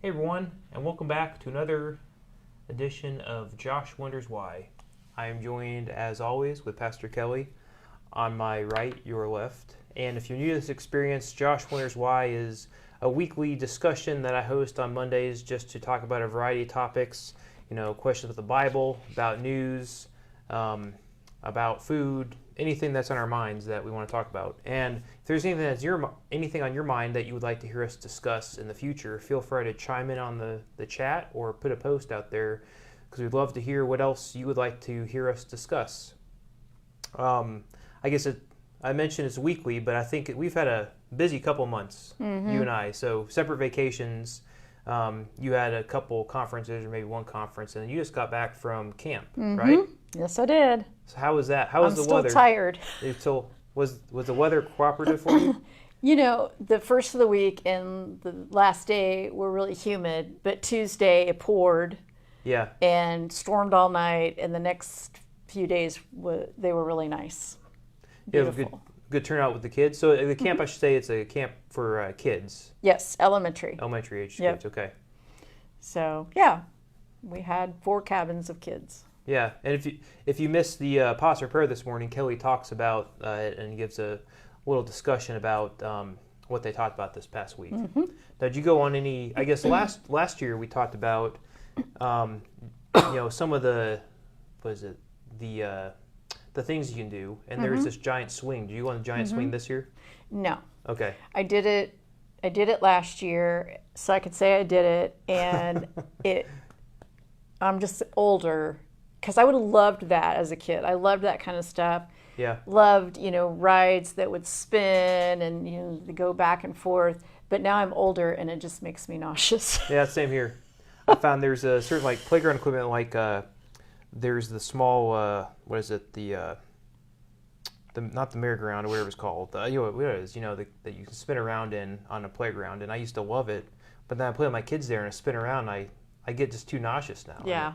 Hey everyone, and welcome back to another edition of Josh Wonders Why. I am joined, as always, with Pastor Kelly on my right, your left. And if you're new to this experience, Josh Wonders Why is a weekly discussion that I host on Mondays just to talk about a variety of topics, questions about the Bible, about news, about food, anything that's on our minds that we want to talk about. And if there's anything on your mind that you would like to hear us discuss in the future, feel free to chime in on the chat or put a post out there, because we'd love to hear what else you would like to hear us discuss. I mentioned it's weekly, but I think we've had a busy couple months, you and I. So separate vacations. You had a couple conferences, or maybe one conference, and then you just got back from camp, right? Yes, I did. So how was that? How was the weather? I'm still tired. Was the weather cooperative for you? The first of the week and the last day were really humid, but Tuesday it poured. Yeah. And stormed all night, and the next few days they were really nice. Beautiful. Yeah, good turnout with the kids. So the camp, I should say, it's a camp for kids. Yes, elementary age Yep. kids. Okay. So yeah, we had 4 cabins of kids. Yeah, and if you missed the posture prayer this morning, Kelly talks about it and gives a little discussion about what they talked about this past week. Now, did you go on any? I guess last year we talked about some of the the things you can do, and there's this giant swing. Do you go on the giant swing this year? No. Okay. I did it last year, so I could say I did it, and I'm just older, because I would have loved that as a kid. I loved that kind of stuff. Yeah. Loved, rides that would spin and, they go back and forth. But now I'm older, and it just makes me nauseous. Yeah, same here. I found there's a certain playground equipment, there's the small not the merry-go-round or whatever it's called. What it is, that you can spin around in on a playground, and I used to love it. But then I play with my kids there and I spin around, and I get just too nauseous now. Yeah.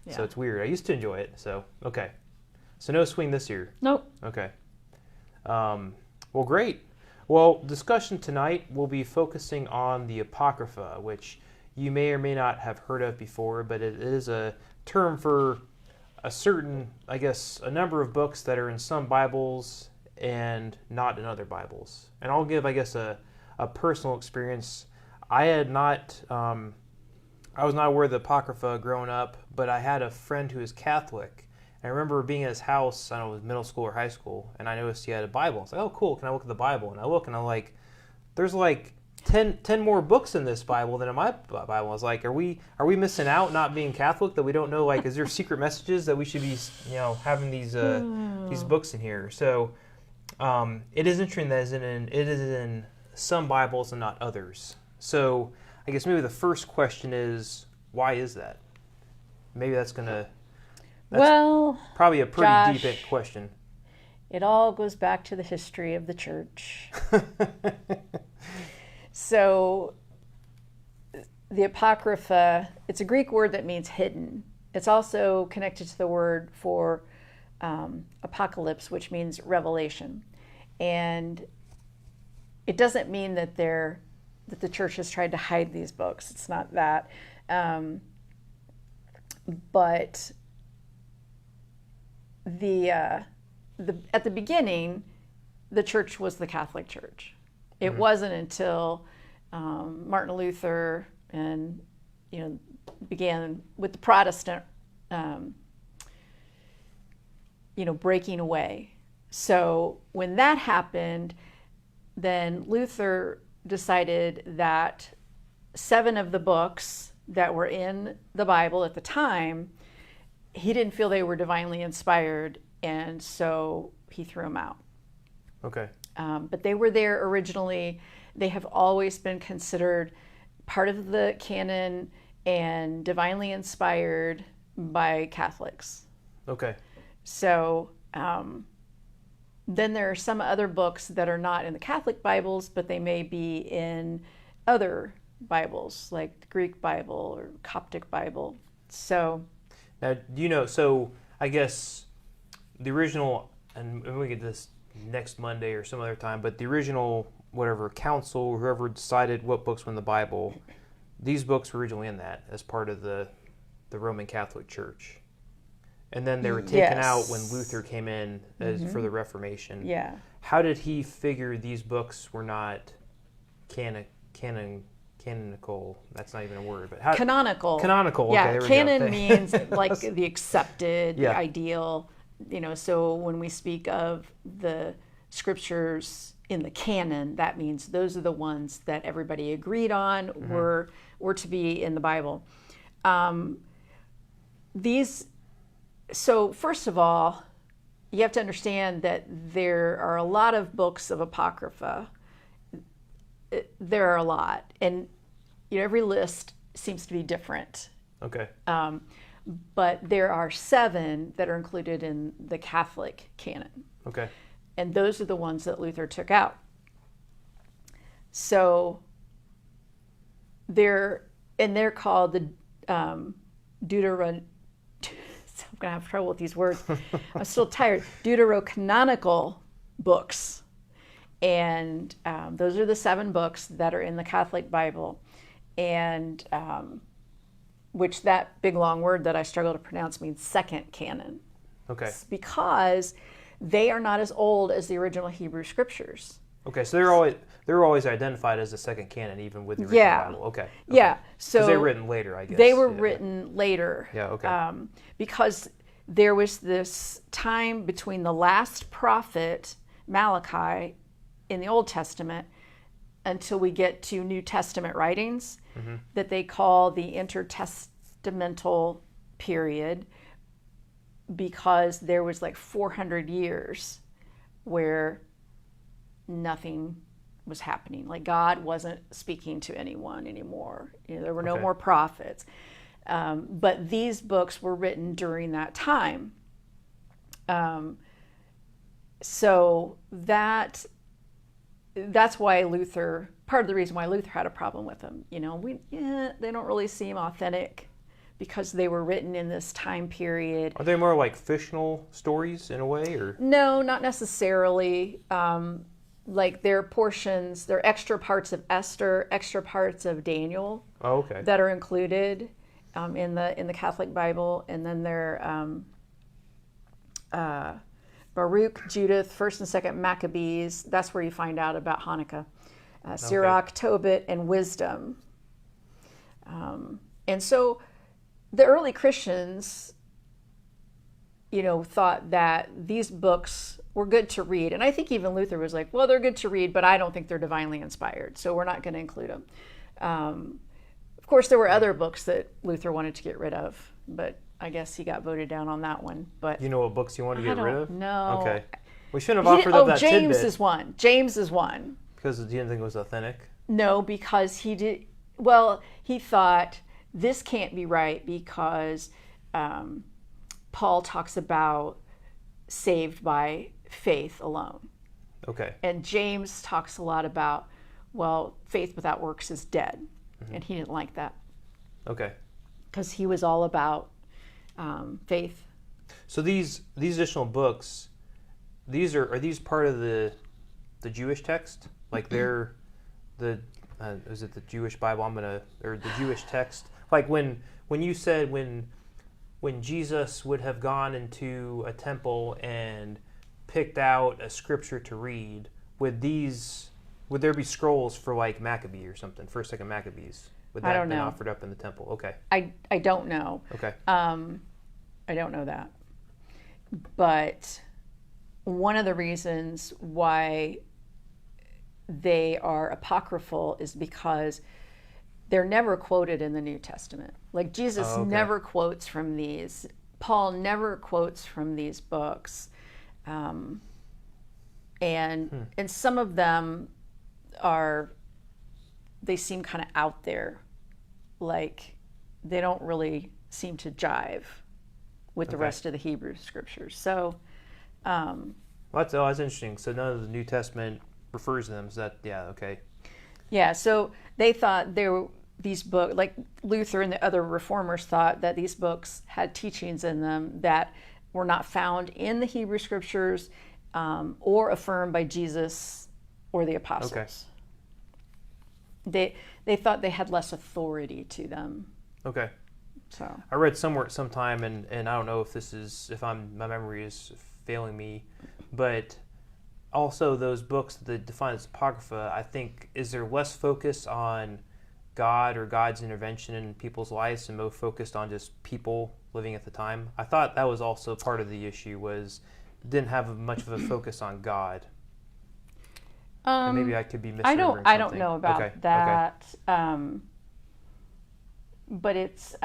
So it's weird. I used to enjoy it. So okay. So no swing this year. Nope. Okay. Well, great. Well, discussion tonight will be focusing on the Apocrypha, which you may or may not have heard of before, but it is a term for a certain, a number of books that are in some Bibles and not in other Bibles. And I'll give, a personal experience. I was not aware of the Apocrypha growing up, but I had a friend who was Catholic. And I remember being at his house, I don't know, it was middle school or high school, and I noticed he had a Bible. I was like, oh, cool, can I look at the Bible? And I look, and I'm like, there's 10 more books in this Bible than in my Bible. I was like, are we missing out not being Catholic, that we don't know, is there secret messages that we should be, having these books in here? So it is interesting that it is in some Bibles and not others. So I guess maybe the first question is, why is that? Maybe that's probably a pretty Josh, deep question. It all goes back to the history of the church. So the Apocrypha, it's a Greek word that means hidden. It's also connected to the word for apocalypse, which means revelation. And it doesn't mean that the church has tried to hide these books. It's not that. But at the beginning, the church was the Catholic Church. It wasn't until Martin Luther and began with the Protestant breaking away. So when that happened, then Luther decided that 7 of the books that were in the Bible at the time, he didn't feel they were divinely inspired, and so he threw them out. Okay. But they were there originally. They have always been considered part of the canon and divinely inspired by Catholics. Okay. So then there are some other books that are not in the Catholic Bibles, but they may be in other Bibles, like the Greek Bible or Coptic Bible. So now, so I guess the original, and we get this next Monday or some other time, but the original, whatever, council, whoever decided what books were in the Bible, these books were originally in that as part of the Roman Catholic Church. And then they were taken out when Luther came in for the Reformation. Yeah. How did he figure these books were not canonical? That's not even a word, but how, canonical. Canonical. Yeah, okay, there we canon go. means like the accepted, Yeah. the ideal. So when we speak of the scriptures in the canon, that means those are the ones that everybody agreed on were to be in the Bible. So first of all, you have to understand that there are a lot of books of Apocrypha. There are a lot, and every list seems to be different. Okay. But there are 7 that are included in the Catholic canon. Okay. And those are the ones that Luther took out. So they're called the Deuterocanonical. I'm going to have trouble with these words. I'm still tired. Deuterocanonical books. And those are the 7 books that are in the Catholic Bible. And which that big long word that I struggle to pronounce means second canon. Okay. It's because they are not as old as the original Hebrew scriptures. Okay, so they're always identified as the second canon, even with the original Bible. Okay. Yeah. So because they were written later, I guess. They were written later. Yeah. Okay. Because there was this time between the last prophet Malachi in the Old Testament until we get to New Testament writings that they call the intertestamental period, because there was like 400 years where nothing was happening. Like God wasn't speaking to anyone anymore. There were no more prophets. But these books were written during that time. So that's why Luther, part of the reason why Luther had a problem with them. They don't really seem authentic because they were written in this time period. Are they more like fictional stories in a way, or? No, not necessarily. Like they're extra parts of Esther, extra parts of Daniel that are included in the Catholic Bible, and then they're Baruch, Judith, 1st and 2nd Maccabees. That's where you find out about Hanukkah. Sirach, Tobit, and Wisdom. And so the early Christians, thought that these books were good to read. And I think even Luther was like, well, they're good to read, but I don't think they're divinely inspired, so we're not going to include them. Of course, there were other books that Luther wanted to get rid of, but I guess he got voted down on that one. But You know what books you want to get rid of? No. Okay. We shouldn't have offered up that James tidbit. is one. James is one. Because you didn't think it was authentic? No, because he thought this can't be right because Paul talks about saved by faith alone. Okay. And James talks a lot about, faith without works is dead. And he didn't like that. Okay. Because he was all about faith. So these additional books, are these part of the Jewish text? Like they're is it the Jewish Bible? Or the Jewish text? Like when you said when Jesus would have gone into a temple and picked out a scripture to read, would there be scrolls for like Maccabee or something, 1st, 2nd Maccabees? Would that have been offered up in the temple? Okay. I don't know. Okay. I don't know that. But one of the reasons why they are apocryphal is because they're never quoted in the New Testament. Like Jesus never quotes from these. Paul never quotes from these books. And some of them they seem kind of out there. Like they don't really seem to jive with the rest of the Hebrew scriptures. So that's interesting. So none of the New Testament refers to them. Is that, okay. Yeah, so they thought these books, like Luther and the other reformers thought that these books had teachings in them that were not found in the Hebrew scriptures or affirmed by Jesus or the apostles. they thought they had less authority to them. Okay. So I read somewhere at some time, and I don't know if my memory is failing me, but also those books that define as Apocrypha, I think, is there less focus on God or God's intervention in people's lives and more focused on just people living at the time? I thought that was also part of the issue, was didn't have much of a focus on God. And maybe I could be misremembering something. I don't know about that. Okay. But it's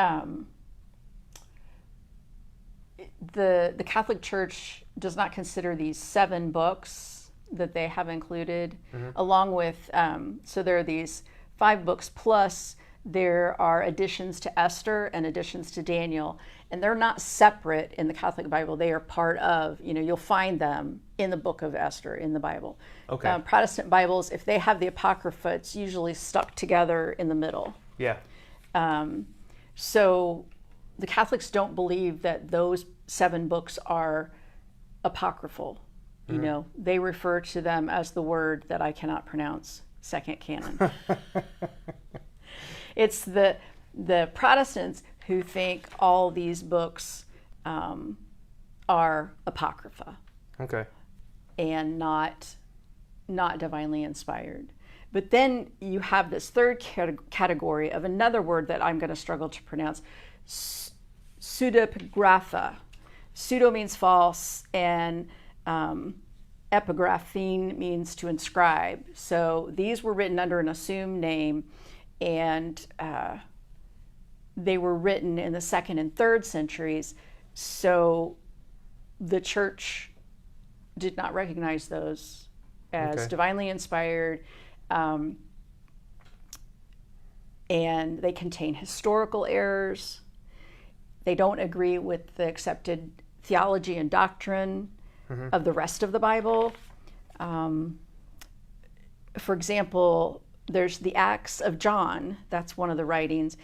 the Catholic Church does not consider these 7 books that they have included, along with so there are these 5 books plus there are additions to Esther and additions to Daniel, and they're not separate in the Catholic Bible. They are part of, you'll find them in the book of Esther in the Bible. Okay. Protestant Bibles, if they have the Apocrypha, it's usually stuck together in the middle. Yeah. So the Catholics don't believe that those 7 books are apocryphal. They refer to them as the word that I cannot pronounce, second canon. It's the Protestants who think all these books are apocrypha. Okay. And not divinely inspired. But then you have this third category of another word that I'm going to struggle to pronounce, pseudepigrapha. Pseudo means false, and epigraphine means to inscribe. So these were written under an assumed name, and they were written in the 2nd and 3rd centuries. So the church did not recognize those as divinely inspired. And they contain historical errors. They don't agree with the accepted theology and doctrine of the rest of the Bible. For example, there's the Acts of John. That's one of the writings,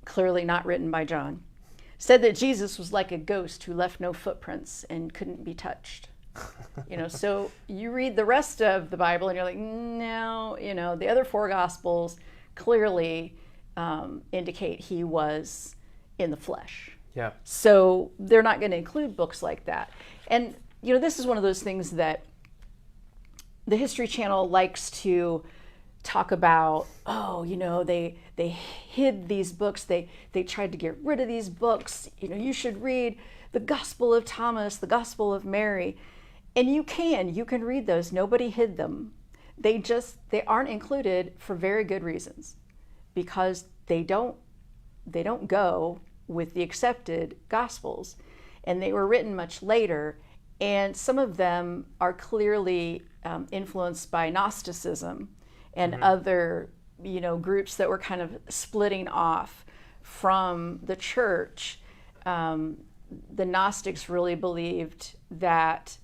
clearly not written by John. Said that Jesus was like a ghost who left no footprints and couldn't be touched. So you read the rest of the Bible and you're like, no, the other 4 Gospels clearly indicate he was in the flesh. Yeah. So they're not going to include books like that. And, this is one of those things that the History Channel likes to talk about. They hid these books. They tried to get rid of these books. You should read the Gospel of Thomas, the Gospel of Mary. And you can read those. Nobody hid them. They aren't included for very good reasons, because they don't go with the accepted Gospels, and they were written much later, and some of them are clearly influenced by Gnosticism and other groups that were kind of splitting off from the church. The Gnostics really believed that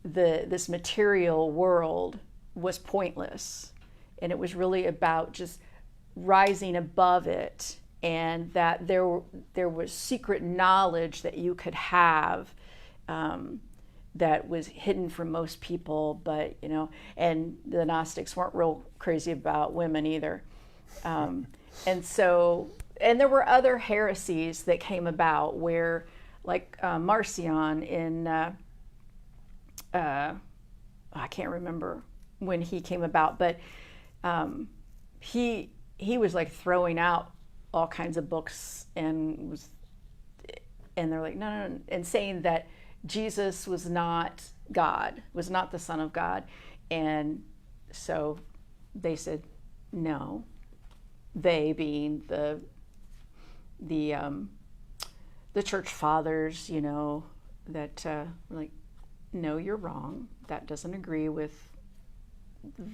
this material world was pointless, and it was really about just rising above it, and that there was secret knowledge that you could have that was hidden from most people. But and the Gnostics weren't real crazy about women either, and there were other heresies that came about where, like Marcion in I can't remember when he came about, but he was like throwing out all kinds of books, and they're like, no, and saying that Jesus was not God, was not the Son of God. And so they said no, they being the church fathers, that were like, no, you're wrong. That doesn't agree with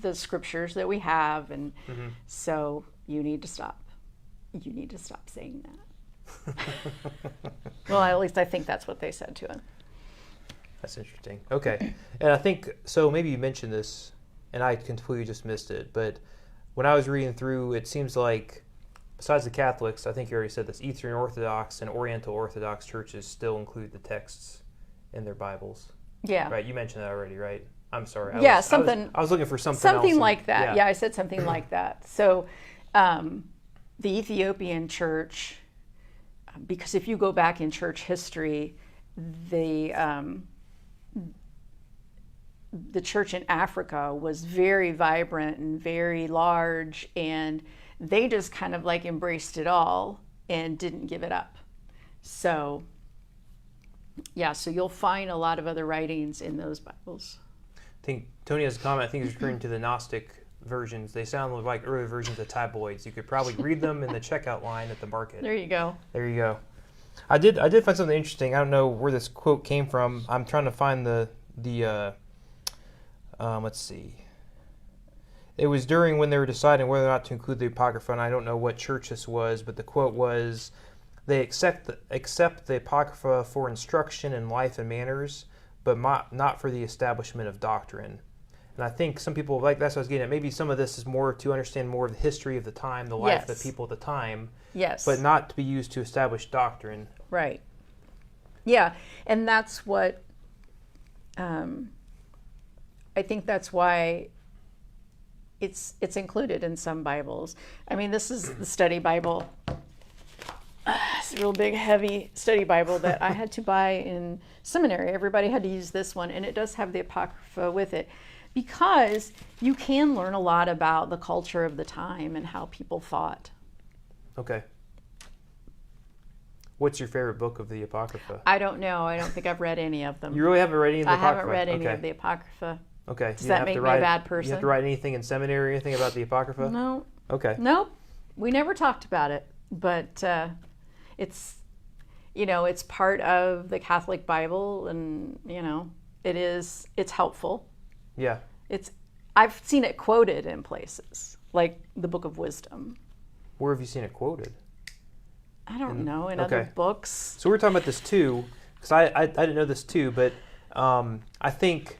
the scriptures that we have, and so you need to stop. You need to stop saying that. Well, at least I think that's what they said to him. That's interesting. Okay. And I think, so maybe you mentioned this, and I completely just missed it, but when I was reading through, it seems like, besides the Catholics, I think you already said this, Eastern Orthodox and Oriental Orthodox churches still include the texts in their Bibles. Yeah. Right, you mentioned that already, right? I'm sorry. I was looking for something else. Like that. Yeah, I said something like that. So the Ethiopian church, because if you go back in church history, the church in Africa was very vibrant and very large, and they just kind of like embraced it all and didn't give it up. So so you'll find a lot of other writings in those Bibles. I think Tony has a comment. I think he's referring to the Gnostic versions. They sound like early versions of tabloids. You could probably read them in the checkout line at the market. There you go. There you go. I did find something interesting. I don't know where this quote came from. I'm trying to find the let's see. It was during when they were deciding whether or not to include the Apocrypha, and I don't know what church this was, but the quote was, "They accept the Apocrypha for instruction in life and manners, but not for the establishment of doctrine." And I think some people, like that's what I was getting at, maybe some of this is more to understand more of the history of the time, the life of the people at the time, but not to be used to establish doctrine. Right. Yeah, and that's what, I think that's why it's included in some Bibles. I mean, this is the study Bible. It's a real big, heavy study Bible that I had to buy in seminary. Everybody had to use this one, and it does have the Apocrypha with it, because you can learn a lot about the culture of the time and how people thought. Okay. What's your favorite book of the Apocrypha? I don't know. I don't think I've read any of them. You really haven't read any of the Apocrypha? I haven't read any of the Apocrypha. Okay. Does that make me a bad person? You have to write anything in seminary or anything about the Apocrypha? No. Okay. Nope. We never talked about it, but it's, it's part of the Catholic Bible, and, it's helpful. Yeah. I've seen it quoted in places, like the Book of Wisdom. Where have you seen it quoted? I don't know, in other books. So we're talking about this too, because I didn't know this too, but I think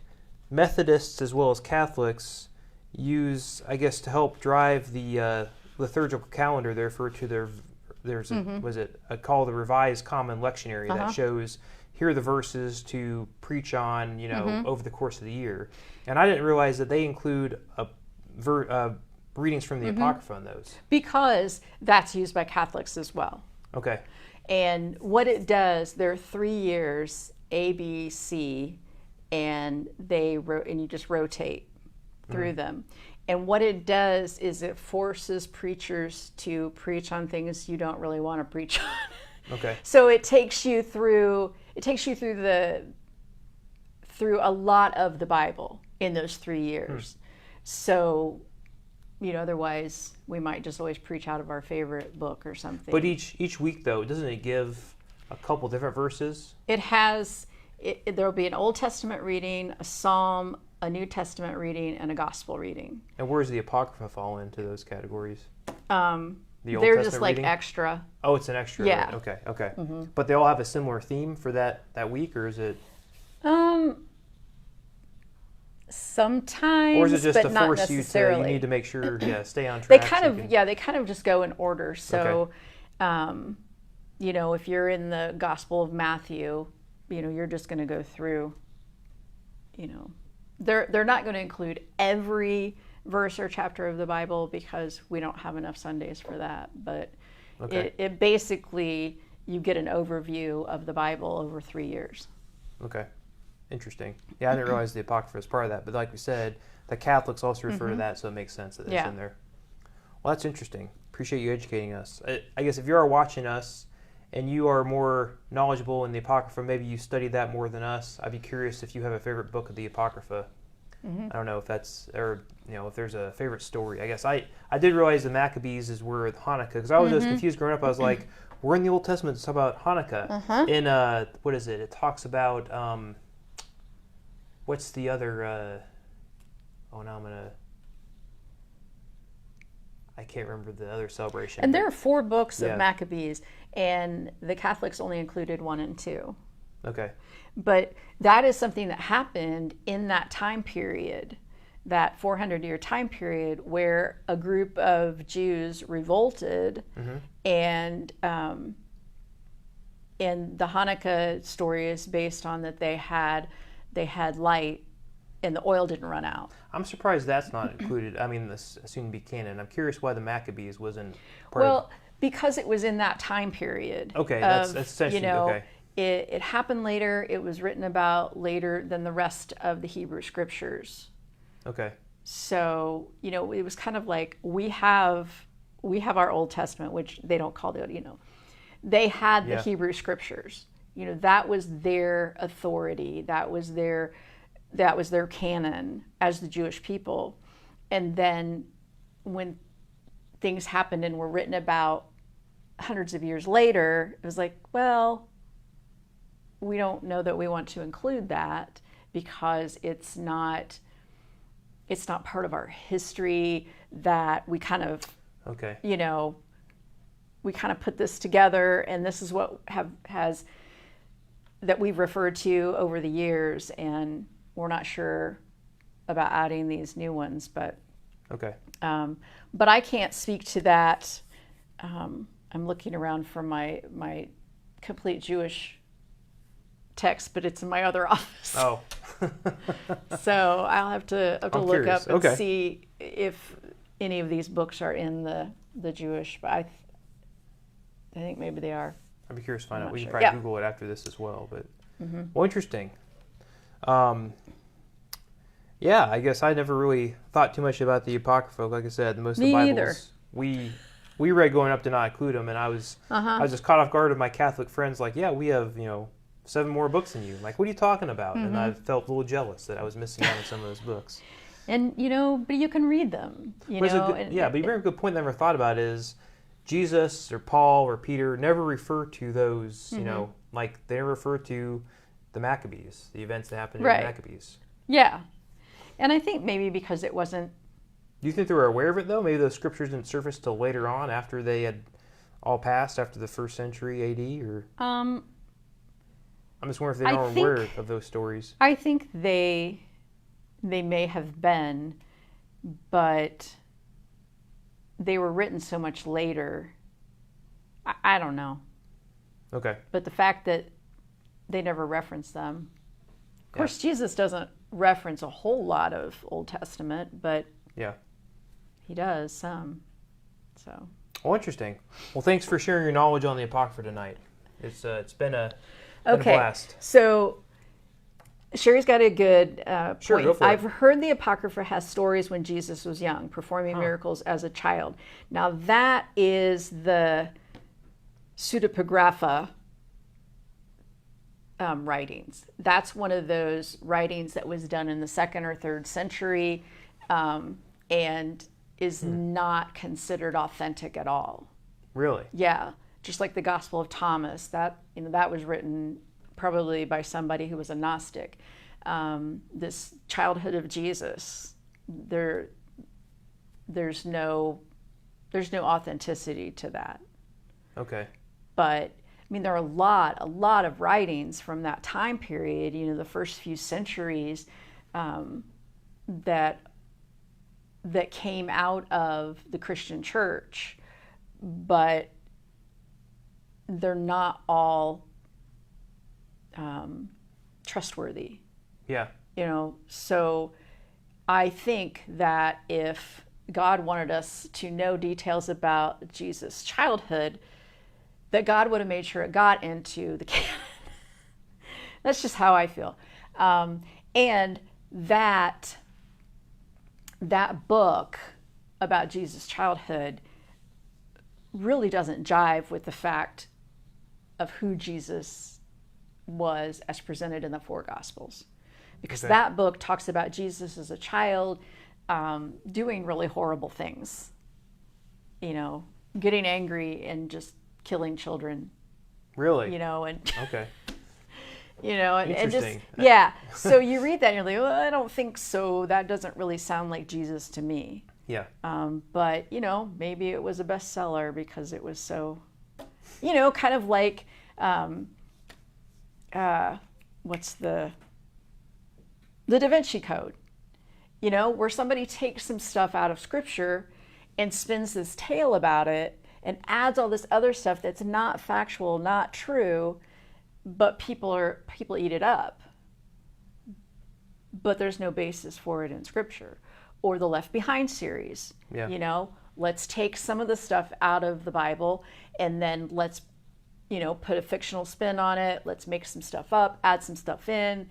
Methodists as well as Catholics use, I guess, to help drive the liturgical calendar, they refer to there's a called the Revised Common Lectionary that shows here are the verses to preach on, over the course of the year. And I didn't realize that they include readings from the Apocrypha in those. Because that's used by Catholics as well. Okay. And what it does, there are 3 years, A, B, C, and you just rotate through them. And what it does is it forces preachers to preach on things you don't really want to preach on. Okay. So it takes you through a lot of the Bible in those 3 years. So, otherwise we might just always preach out of our favorite book or something. But each week, though, doesn't it give a couple different verses? It has. There will be an Old Testament reading, a Psalm, a New Testament reading, and a Gospel reading. And where does the Apocrypha fall into those categories? The Old Testament just like reading? Extra. Oh, it's an extra. Yeah. Right? Okay. But they all have a similar theme for that week, or is it? Sometimes, or is it just but to not force necessarily. You need to make sure, stay on track. They kind of just go in order. So, if you're in the Gospel of Matthew, you're just going to go through. They're not going to include every verse or chapter of the Bible because we don't have enough Sundays for that. But it basically, you get an overview of the Bible over 3 years. Okay. Interesting. Yeah, I didn't realize the Apocrypha was part of that. But like we said, the Catholics also refer to that, so it makes sense that it's in there. Well, that's interesting. Appreciate you educating us. I guess if you are watching us and you are more knowledgeable in the Apocrypha, maybe you studied that more than us, I'd be curious if you have a favorite book of the Apocrypha. I don't know if that's, or if there's a favorite story. I guess I did realize the Maccabees is where Hanukkah, because I was just confused growing up. I was like, we're in the Old Testament, it's about Hanukkah. In, what is it? It talks about, what's the other, I can't remember the other celebration. And there are 4 books of Maccabees, and the Catholics only included 1 and 2. Okay. But that is something that happened in that time period, that 400-year time period, where a group of Jews revolted, and the Hanukkah story is based on that they had light and the oil didn't run out. I'm surprised that's not included. I mean, this soon to be canon. I'm curious why the Maccabees wasn't part Well, because it was in that time period. Okay, that's essentially okay. It happened later. It was written about later than the rest of the Hebrew scriptures. Okay. So, it was kind of like we have our Old Testament, which they don't call the, they had the Hebrew scriptures. That was their authority. That was their canon as the Jewish people. And then when things happened and were written about hundreds of years later, it was like, well, we don't know that we want to include that because it's not part of our history, that we kind of, we kind of put this together, and this is what that we've referred to over the years, and we're not sure about adding these new ones, but but I can't speak to that. I'm looking around for my complete Jewish text, but it's in my other office. Oh. So I'll have to look curious. up and see if any of these books are in the Jewish, but I think maybe they are. I'd be curious to find out. We can sure. probably Google it after this as well. But well, interesting. Yeah, I guess I never really thought too much about the Apocrypha. Like I said, most of the Bibles we read growing up did not include them, and I was just caught off guard with my Catholic friends. Like, yeah, we have 7 more books than you. Like, what are you talking about? And I felt a little jealous that I was missing out on some of those books. And but you can read them. But you bring a good point I never thought about is Jesus or Paul or Peter never refer to those. Like they never refer to the Maccabees, the events that happened in the Maccabees. Yeah, and I think maybe because it wasn't. Do you think they were aware of it though? Maybe those scriptures didn't surface till later on, after they had all passed, after the 1st century AD, or. I'm just wondering if they are aware of those stories. I think they may have been, but they were written so much later. I don't know. Okay. But the fact that they never reference them. Of course, Jesus doesn't reference a whole lot of Old Testament, but he does some. So. Well, interesting. Well, thanks for sharing your knowledge on the Apocrypha tonight. It's been a Okay, blast. So Sherry's got a good Sure, point. go for it. I've heard the Apocrypha has stories when Jesus was young, performing miracles as a child. Now that is the Pseudepigrapha writings. That's one of those writings that was done in the 2nd or 3rd century and is not considered authentic at all. Really? Yeah. Just like the Gospel of Thomas, that was written probably by somebody who was a Gnostic. This childhood of Jesus, there's no authenticity to that. Okay. But there are a lot of writings from that time period. The first few centuries that came out of the Christian church, but they're not all trustworthy. Yeah. So I think that if God wanted us to know details about Jesus' childhood, that God would have made sure it got into the canon. That's just how I feel. And that book about Jesus' childhood really doesn't jive with the fact of who Jesus was as presented in the 4 Gospels. Because that book talks about Jesus as a child doing really horrible things. Getting angry and just killing children. Really? And okay. And just so you read that and you're like, well, I don't think so. That doesn't really sound like Jesus to me. Yeah. But maybe it was a bestseller because it was so, kind of like, what's the Da Vinci Code, where somebody takes some stuff out of Scripture and spins this tale about it and adds all this other stuff that's not factual, not true, but people eat it up. but there's no basis for it in Scripture. Or the Left Behind series. Yeah. You know, let's take some of the stuff out of the Bible and then let's, put a fictional spin on it. Let's make some stuff up, add some stuff in,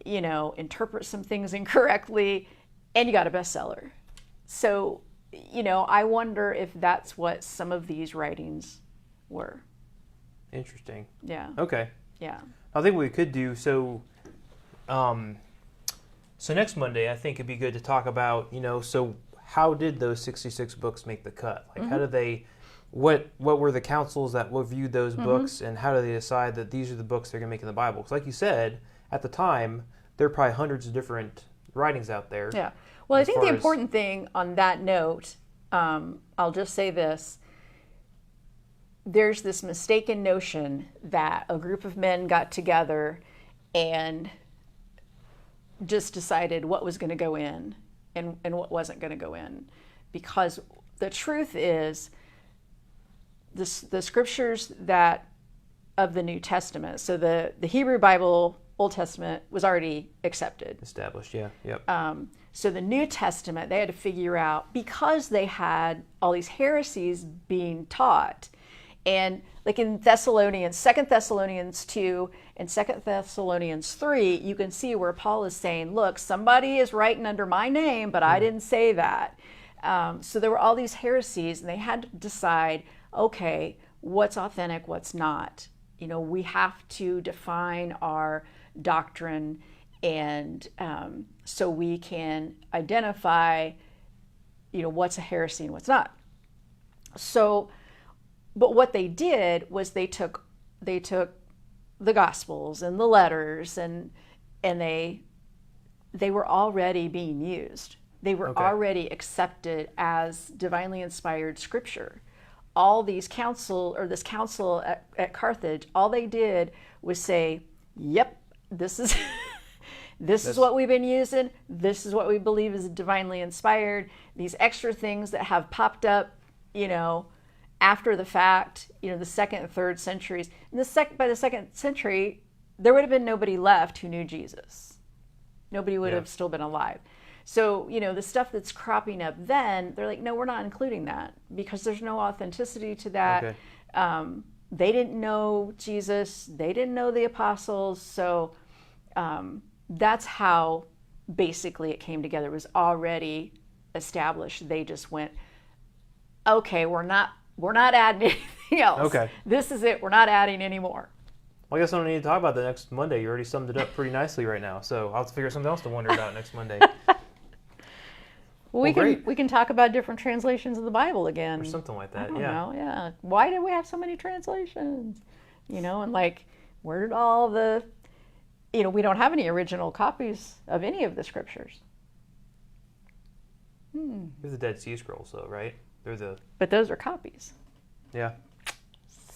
interpret some things incorrectly, and you got a bestseller. So, I wonder if that's what some of these writings were. Interesting. Yeah. Okay. Yeah. I think what we could do, so next Monday, I think it'd be good to talk about, so how did those 66 books make the cut? Like, how did they, what were the councils that reviewed those books, and how do they decide that these are the books they're going to make in the Bible? Because like you said, at the time, there are probably hundreds of different writings out there. Yeah. Well, I think the important thing on that note, I'll just say this. There's this mistaken notion that a group of men got together and just decided what was going to go in and what wasn't going to go in. Because the truth is, the scriptures that of the New Testament, so the Hebrew Bible, Old Testament, was already accepted. Established, yeah. Yep. So the New Testament, they had to figure out, because they had all these heresies being taught. And like in Thessalonians, 2 Thessalonians 2 and 2 Thessalonians 3, you can see where Paul is saying, look, somebody is writing under my name, but I didn't say that. So there were all these heresies, and they had to decide, okay, what's authentic, what's not. We have to define our doctrine, and so we can identify, what's a heresy and what's not. So, but what they did was they took the Gospels and the letters, and they were already being used. They were already accepted as divinely inspired scripture. All these this council at Carthage, all they did was say, yep, this is is what we've been using. This is what we believe is divinely inspired. These extra things that have popped up, after the fact, the second and third centuries. By the second century, there would have been nobody left who knew Jesus. Nobody would have still been alive. So, the stuff that's cropping up then, they're like, no, we're not including that because there's no authenticity to that. Okay. They didn't know Jesus. They didn't know the apostles. So that's how basically it came together. It was already established. They just went, okay, we're not adding anything else. Okay. This is it. We're not adding any more. Well, I guess I don't need to talk about that next Monday. You already summed it up pretty nicely right now. So I'll have to figure something else to wonder about next Monday. We can talk about different translations of the Bible again. Or something like that, I don't know, yeah. Why did we have so many translations? And like, where did all the, we don't have any original copies of any of the scriptures. There's the Dead Sea Scrolls, though, right? But those are copies. Yeah.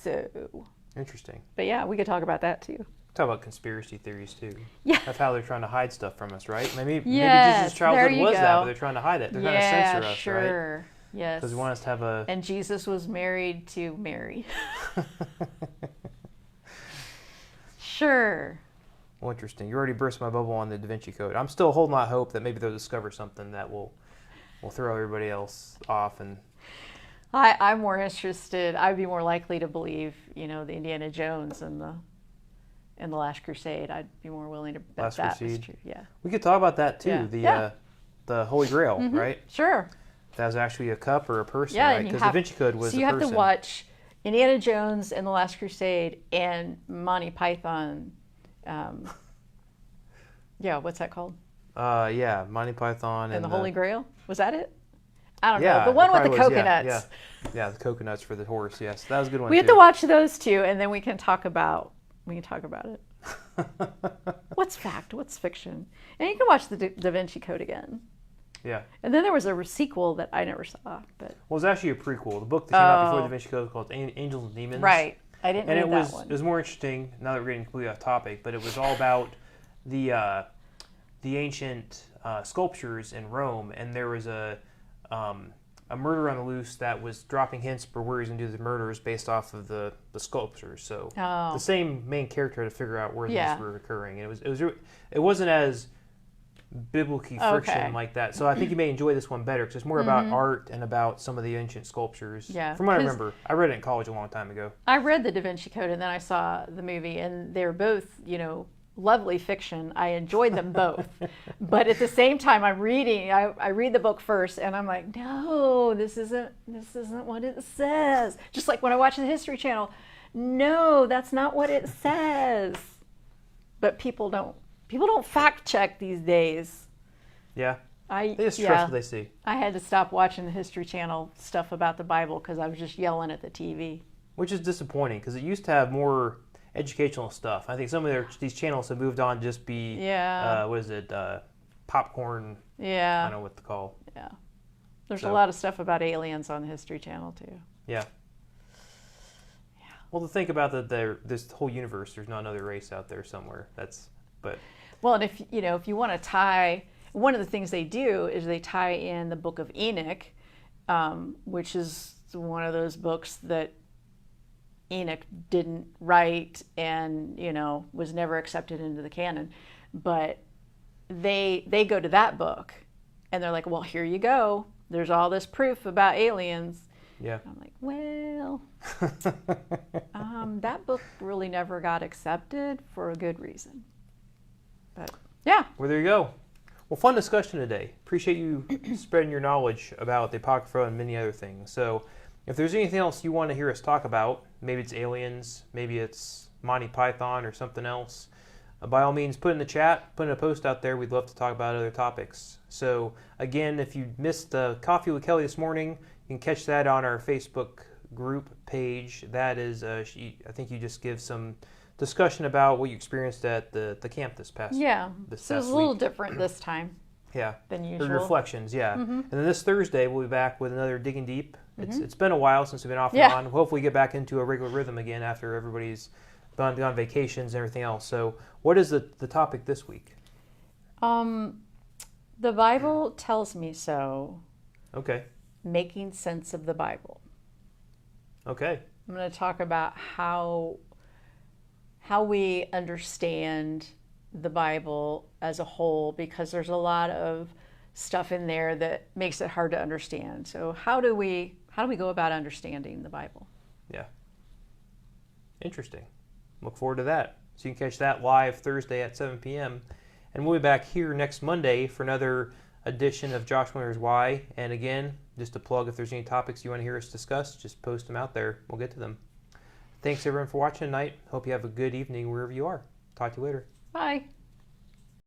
So. Interesting. But yeah, we could talk about that too. Talk about conspiracy theories too. Yeah. That's how they're trying to hide stuff from us, right? Maybe Jesus' childhood was that, but they're trying to hide it. They're trying to censor us, sure. Right? Yes. Because they want us to have a... And Jesus was married to Mary. Sure. Well, interesting. You already burst my bubble on the Da Vinci Code. I'm still holding out hope that maybe they'll discover something that will throw everybody else off. And I'm more interested. I'd be more likely to believe, the Indiana Jones and the Last Crusade. I'd be more willing to bet that is true. Yeah. We could talk about that too. The Holy Grail, right? Sure. That was actually a cup or a person, right? Because Da Vinci Code was a person. So you have to watch Indiana Jones and the Last Crusade and Monty Python. What's that called? Monty Python and the Holy Grail. Was that it? I don't know. The one with the coconuts. Yeah, the coconuts for the horse. Yes, that was a good one. We have to watch those two, and then we can talk about it. What's fact? What's fiction? And you can watch the Da Vinci Code again. Yeah. And then there was a sequel that I never saw. But well, it was actually a prequel. The book that came out before Da Vinci Code was called Angels and Demons. Right. I didn't read that one. It was more interesting, now that we're getting completely off topic, but it was all about the ancient sculptures in Rome, and there was a murder on the loose that was dropping hints for where he's going to do the murders based off of the sculptures. So the same main character had to figure out where these were occurring. And it wasn't as biblical friction like that. So I think you may enjoy this one better because it's more about art and about some of the ancient sculptures. Yeah, from what I remember. I read it in college a long time ago. I read the Da Vinci Code and then I saw the movie, and they're both, lovely fiction. I enjoyed them both. But at the same time, I'm reading. I read the book first, and I'm like, no, this isn't what it says. Just like when I watch the History Channel, no, that's not what it says. But people don't fact check these days. Yeah. They just trust what they see. I had to stop watching the History Channel stuff about the Bible because I was just yelling at the TV. Which is disappointing because it used to have more educational stuff. I think some of these channels have moved on to just be, popcorn. Yeah. I don't know what to call. Yeah. There's a lot of stuff about aliens on the History Channel too. Yeah. Well, to think about that, this whole universe, there's not another race out there somewhere. Well, and if you want to tie, one of the things they do is they tie in the Book of Enoch, which is one of those books that Enoch didn't write and was never accepted into the canon, but they go to that book, and they're like, well, here you go. There's all this proof about aliens. Yeah. I'm like, well, that book really never got accepted for a good reason. But yeah. Well, there you go. Well, fun discussion today. Appreciate you spreading your knowledge about the Apocrypha and many other things. So if there's anything else you want to hear us talk about, maybe it's aliens, maybe it's Monty Python or something else, by all means, put it in the chat, put in a post out there. We'd love to talk about other topics. So again, if you missed Coffee with Kelly this morning, you can catch that on our Facebook group page. That is, I think you just give some discussion about what you experienced at the camp this past week. So it's a little different this time. Yeah. Than usual. The reflections, yeah. And then this Thursday, we'll be back with another Digging Deep. It's been a while since we've been off and on. We'll hopefully get back into a regular rhythm again after everybody's gone on vacations and everything else. So what is the topic this week? The Bible tells me so. Okay. Making sense of the Bible. Okay. I'm going to talk about how we understand the Bible as a whole, because there's a lot of stuff in there that makes it hard to understand. So how do we go about understanding the Bible? Yeah. Interesting. Look forward to that. So you can catch that live Thursday at 7 p.m. And we'll be back here next Monday for another edition of Josh Wonders Why. And again, just to plug, if there's any topics you want to hear us discuss, just post them out there. We'll get to them. Thanks everyone for watching tonight. Hope you have a good evening wherever you are. Talk to you later. Bye.